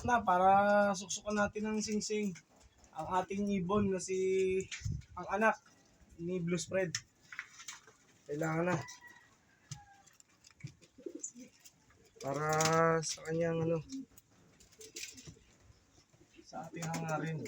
last na para suksukan natin ng singsing ang ating ibon na si ang anak ni Blue Spread. Kailangan na para sa kanyang sa ating hangarin.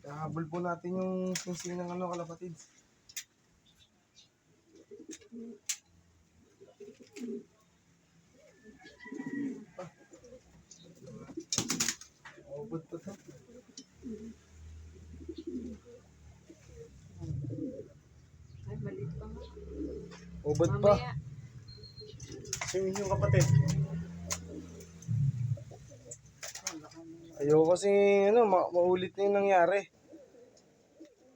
Kahabol po natin yung singsing ng kalapatids. Ubod pa to. Ay, maliit pa nga. Ubod pa. Mamaya. Singin yung kapatid. Ayoko kasi maulit na yung nangyari.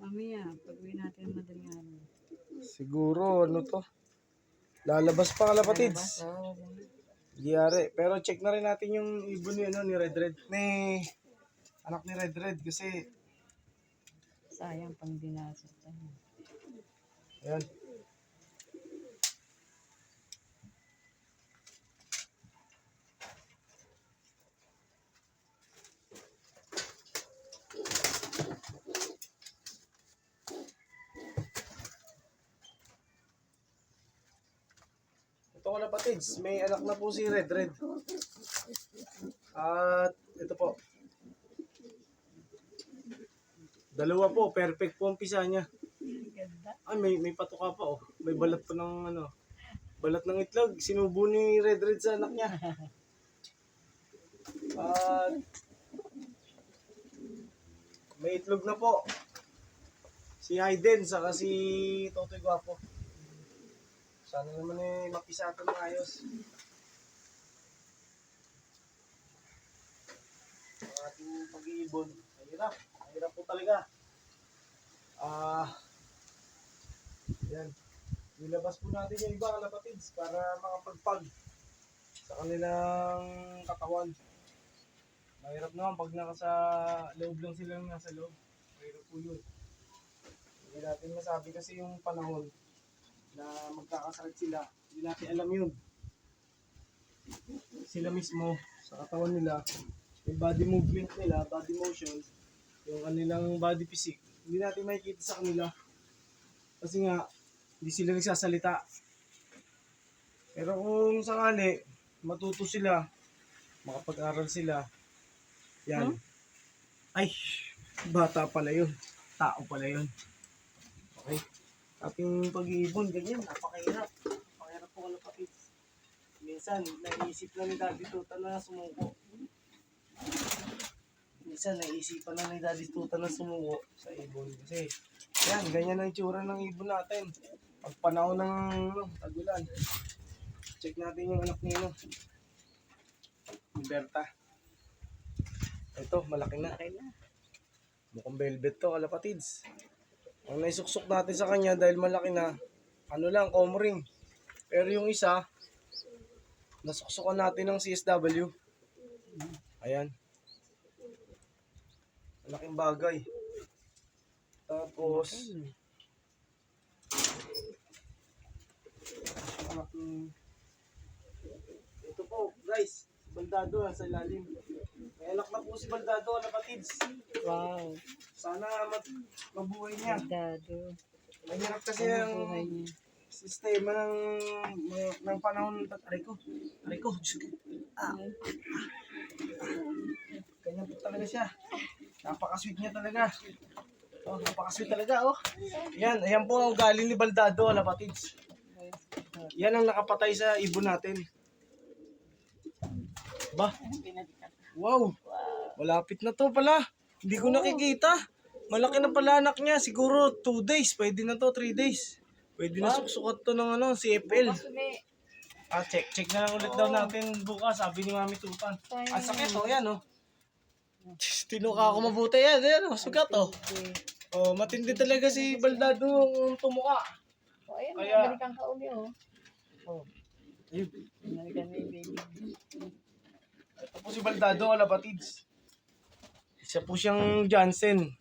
Mamaya, pag-uwi natin madaling araw. Siguro to. Lalabas pa kalapatids. Giyari. Pero check na rin natin yung ibon ni Red Red. Ni anak ni Red Red kasi Sayang pang dinasot. ayan. Ito kalapatids, may anak na po si Red Red. At ito po. Dalawa po, perfect po ang pisa niya. Ganda. Ay, may patuka pa oh. May balat pa ng balat ng itlog. Sinubo ni Red Red sa anak niya. At may itlog na po. Si Hayden, saka si Totoy Guapo. Sana naman mapisa ito ng ayos. Ang ating pag-iibon. Mahirap. Mahirap po talaga. Yan. Nilabas po natin yung iba kalapatids para makapagpag sa kanilang katawan. Mahirap naman pag nasa loob lang sila nasa loob. Mahirap po yun. Hindi natin masabi kasi yung panahon na magkakasakit sila. Hindi natin alam yun. Sila mismo sa katawan nila, yung body movement nila, body motion, yung kanilang body physique, hindi natin makikita sa kanila. Kasi nga, hindi sila nagsasalita. Pero kung sakali, matuto sila, makapag-aral sila, yan. Ay, bata pala yun. Tao pala yun. Okay. Ating pag-iibon, ganyan, napakahirap. Napakahirap po kalapatids. Minsan, naisip na ni Daddy Tuta na sumuko. Minsan, naisipan na ni Daddy Tuta na sumuko sa ibon. Kasi, yan, ganyan ang itsura ng ibon natin. Pag panahon ng tagulan, check natin yung anak ni Berta. Ito, malaki na. Mukhang velvet to, kalapatids. Ang naisuksok natin sa kanya dahil malaki na, comb ring. Pero yung isa, nasuksukan natin ng CSW. Ayan. Malaking bagay. Tapos, ito po, guys, si Baldado nasa ilalim. May anak na po si Baldado, kalapatids. Wow. Sana mabuhay niya. Dado. Mahirap kasi ang sistema ng panahon. Aray ko. Diyos ko. Ganyan po talaga siya. Napaka-sweet niya talaga. Oh, napaka-sweet talaga, oh. Ayan po ang galing ni Baldado, kalapatids. Yan ang nakapatay sa ibon natin. Ba? Wow. Malapit na to pala. Hindi ko nakikita. Malaki na pala anak niya. Siguro 2 days. Pwede na to, 3 days. Pwede na suksukot to ng CFL. Check na lang ulit daw natin bukas. Sabi ni Mami Tutan. Ang sakit, oh. Yan, oh. Tinuka ako mabuti yan. Yan, oh. Sugat, oh. Oh, matindi talaga si Baldado ang tumuka. O, ayan. Kaya, Balikan ka uli, oh. oh. Ayun. Balikan na yung baby. Ito po si Baldado, kalapatids. Isa po siyang Jansen.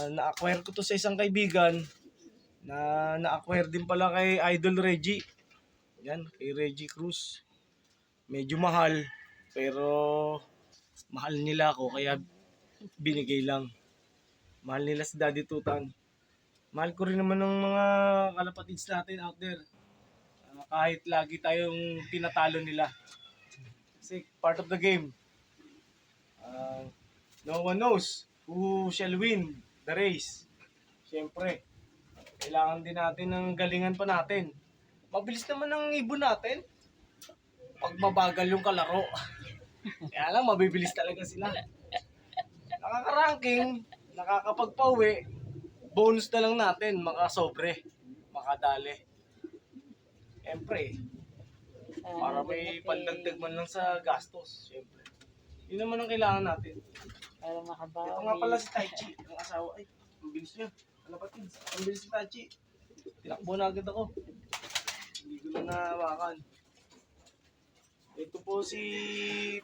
Na-acquire ko to sa isang kaibigan na na-acquire din pala kay Idol Reggie. Yan, kay Reggie Cruz. Medyo mahal, pero mahal nila ako kaya binigay lang. Mahal nila si Daddy Tutan. Mahal ko rin naman ng mga kalapatids natin out there. Kahit lagi tayong tinatalo nila. Kasi part of the game. No one knows who shall win the race. Siyempre, kailangan din natin ng galingan pa natin. Mabilis naman ang ibon natin. Pag mabagal yung kalaro. Kaya lang, mabibilis talaga sila. Nakaka-ranking, nakakapagpauwi, bonus na lang natin, makasobre, makadali. Siyempre, para may pandagdag man lang sa gastos. Siyempre. Yun naman ang kailangan natin. Para makabawi. Ito nga pala si Taichi, ang asawa. Ay, ang bilis niya. Kalapatids, ang bilis si Taichi. Tinakbo na agad ako. Hindi ko na nahawakan. Ito po si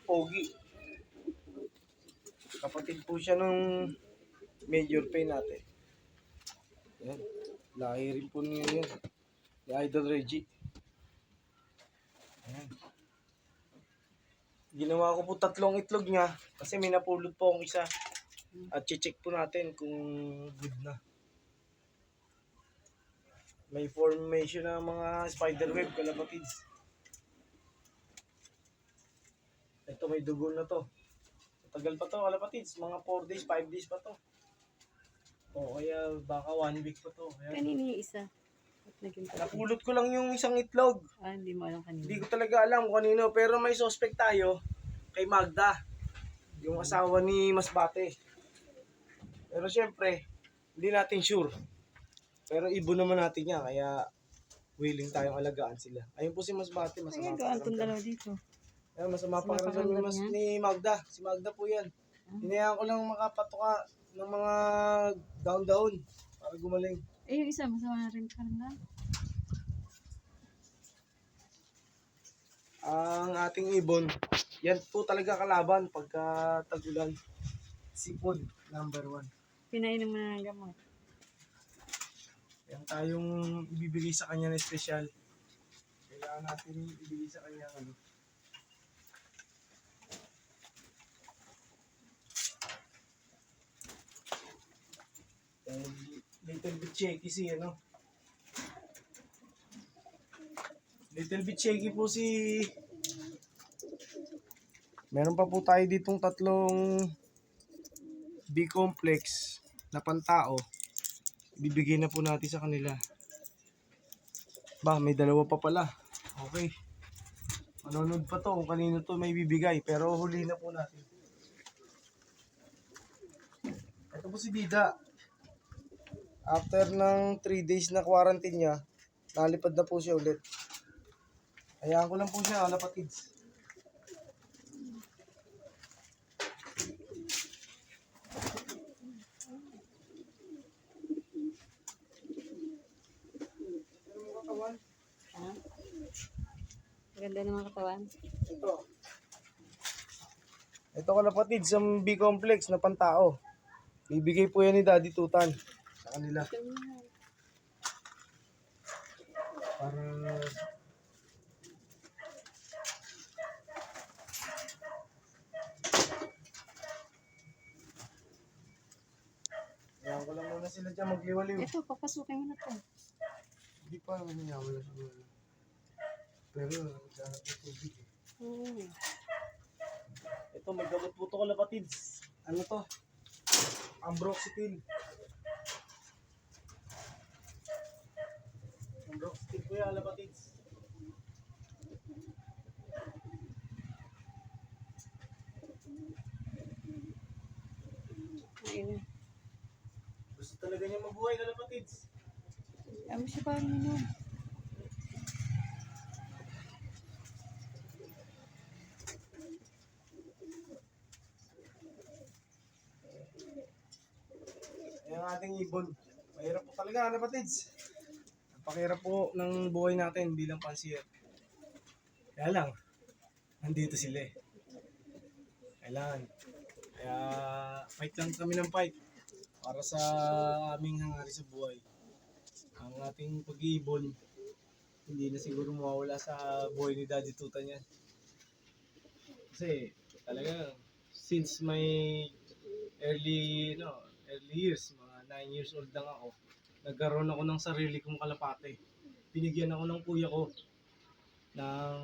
Pogi. Kapatid po siya ng Major Pay natin. Yan. Lahi rin po niya yan. Ni Idol Reggie. Ayan. Ginawa ko po 3 itlog niya kasi may napulot po akong isa. At check po natin kung good na. May formation ng mga spiderweb kalapatids. Ito may dugo na to. Tagal pa to kalapatids. Mga 4 days, 5 days pa to. O kaya baka 1 week pa to. Kaya, Kanina yung isa. At naging tatlo. napulot ko lang yung isang itlog. Hindi mo alam kanina. Hindi ko talaga alam kung kanino. Pero may suspect tayo kay Magda. Yung asawa ni Masbate. Pero syempre, hindi natin sure. Pero ibon naman natin niya. Kaya willing tayong alagaan sila. Ayun po si Masbate. Masama Ay, gaan itong dalawa dito. Ayun, masama pa rin pakiramdam kami niya? ni Magda. Si Magda po yan. Hinayaan ko lang makapatuka ng mga down-down para gumaling. Eh, yung isa, masama rin pakiramdam. Ang ating ibon, yan po talaga kalaban pagka tag-ulan. Sipon, number 1. Pinainom mo na ng gamot. Yan tayong ibibigay sa kanya na espesyal. Kailangan natin ibigay sa kanya ano. Little bit shaky si ano. Little bit shaky po si... Meron pa po tayo ditong 3 B-complex na pantao. Bibigay na po natin sa kanila. Ba, may 2 pa pala. Okay. Manonood pa to kung kanino to may bibigay. Pero huli na po natin. Ito po si Dida. After ng 3 days na quarantine niya, nalipad na po siya ulit. Hayaan ko lang po siya, kalapatids. Ha? Maganda naman katawan. Ito. Ito kalapatids, ang B-complex na pantao. Bibigay po yan ni Daddy Tutan sa kanila. Para hayaan ko lang muna sila dyan magliwaliw. Ito, papasukin mo na to. Hindi pa naman niya wala siguro. Pero naghanap ng tubig eh. Oo. Ito may gamot po ito kalapatids. Ano to? Ambroxetil. Ambroxetil po yan kalapatids. Ayun. Gusto talaga niya mabuhay kalapatids. Ano siya parang minum? Ang ating ibon. Mahirap po talaga kalapatids. Napakahirap po ng buhay natin bilang pansier. Kaya lang, nandito sila eh. Kailangan. Kaya fight lang kami ng fight para sa aming hangarin sa buhay. Ang ating pag-iibon, hindi na siguro mawawala sa buhay ni Daddy Tuta niyan. Kasi talaga since my early early years, mga 9 years old lang ako, nagkaroon ako ng sarili kong kalapate. Binigyan ako ng kuya ko ng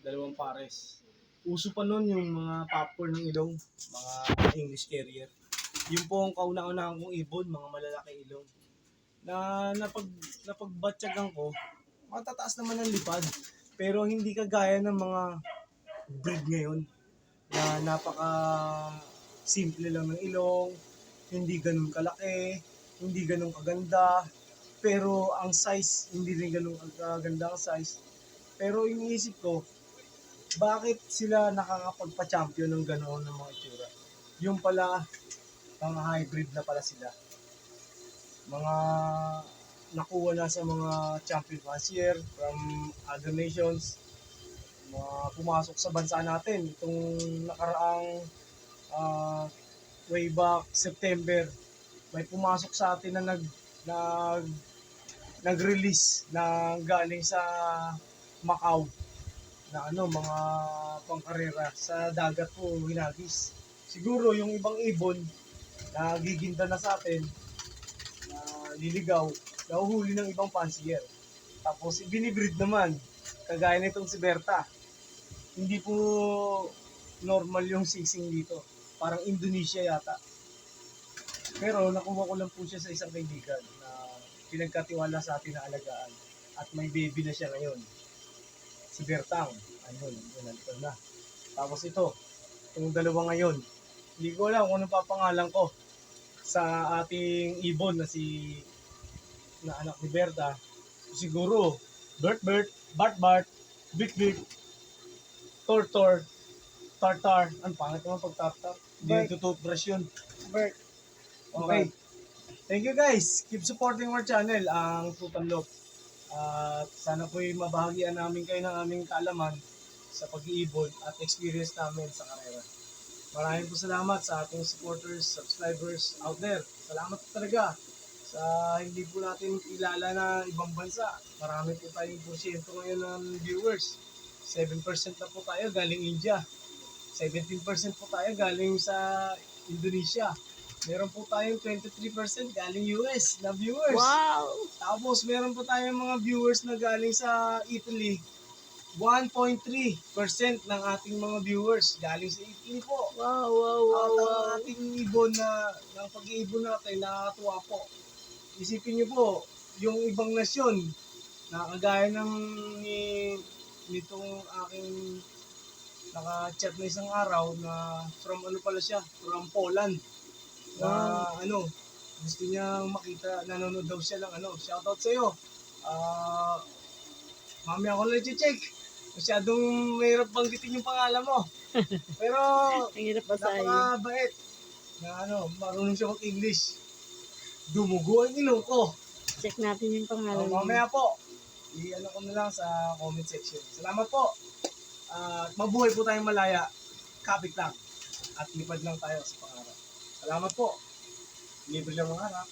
2 pares. Uso pa noon yung mga popcorn ng ilong, mga English carrier. Yung po ang kauna-unahan kong ibon, mga malalaki ilong. Na napagbatyagan ko, matataas naman ang lipad. Pero hindi kagaya ng mga breed ngayon na napaka simple lang ng ilong, hindi ganun kalaki, hindi ganun kaganda, pero ang size, hindi rin ganun kaganda ang size. Pero iniisip ko, bakit sila nakakapagpa-champion ng ganoon ng mga itsura? Yung pala, mga hybrid na pala sila. Mga nakuha na sa mga champion fancier from other nations, mga pumasok sa bansa natin itong nakaraang way back September. May pumasok sa atin na nag-release na galing sa Macau na mga pangkarera sa dagat po hinagis. Siguro yung ibang ibon na giginda na sa atin na liligaw, nahuhuli ng ibang fancier. Tapos ibinibreed naman, kagaya nitong si Berta. Hindi po normal yung sising dito. Parang Indonesia yata. Pero nakuha ko lang po siya sa isang kaibigan na pinagkatiwala sa atin na alagaan. At may baby na siya ngayon. Si Bertang. Ayun, nalipad na. Tapos itong dalawa ngayon. Hindi ko alam kung ano papangalan ko sa ating ibon na na anak ni Berta. Siguro, Bert, Bart, Bit, Tortor, Tartar. Ang pangit naman pag tartar. Hindi Bert. nagtutoothbrush yun. Bert. Okay. Thank you guys. Keep supporting our channel, ang Tutanlok. At sana po'y mabahagian namin kayo ng aming kaalaman sa pag-iibon at experience namin sa karera. Maraming po salamat sa ating supporters, subscribers out there. Salamat po talaga sa hindi po natin kilala na ibang bansa. Marami po tayong porsyento ngayon ng viewers. 7% na po tayo galing India. 17% po tayo galing sa Indonesia. Meron po tayong 23% galing US na viewers. Wow! Tapos meron po tayong mga viewers na galing sa Italy. 1.3% ng ating mga viewers galing sa Italy po. Wow, At ang ating ibon ng pag-iibon natin, nakakatuwa po. Isipin niyo po, yung ibang nasyon, na kagaya nitong aking naka-chat na isang araw na from from Poland. Na gusto niyang makita, nanonood daw siya ng shoutout sa iyo. Mami ako lang check. Masyadong mahirap banggitin yung pangalan mo. Pero Ang hirap basahin. napakabait na marunong siya mag-English. Dumugo ang ilong ko. Check natin yung pangalan. Mamaya po, ko na lang sa comment section. Salamat po. Mabuhay po tayong malaya. Kapit lang. At lipad lang tayo sa pangarap. Salamat po. Libre lang mga anak.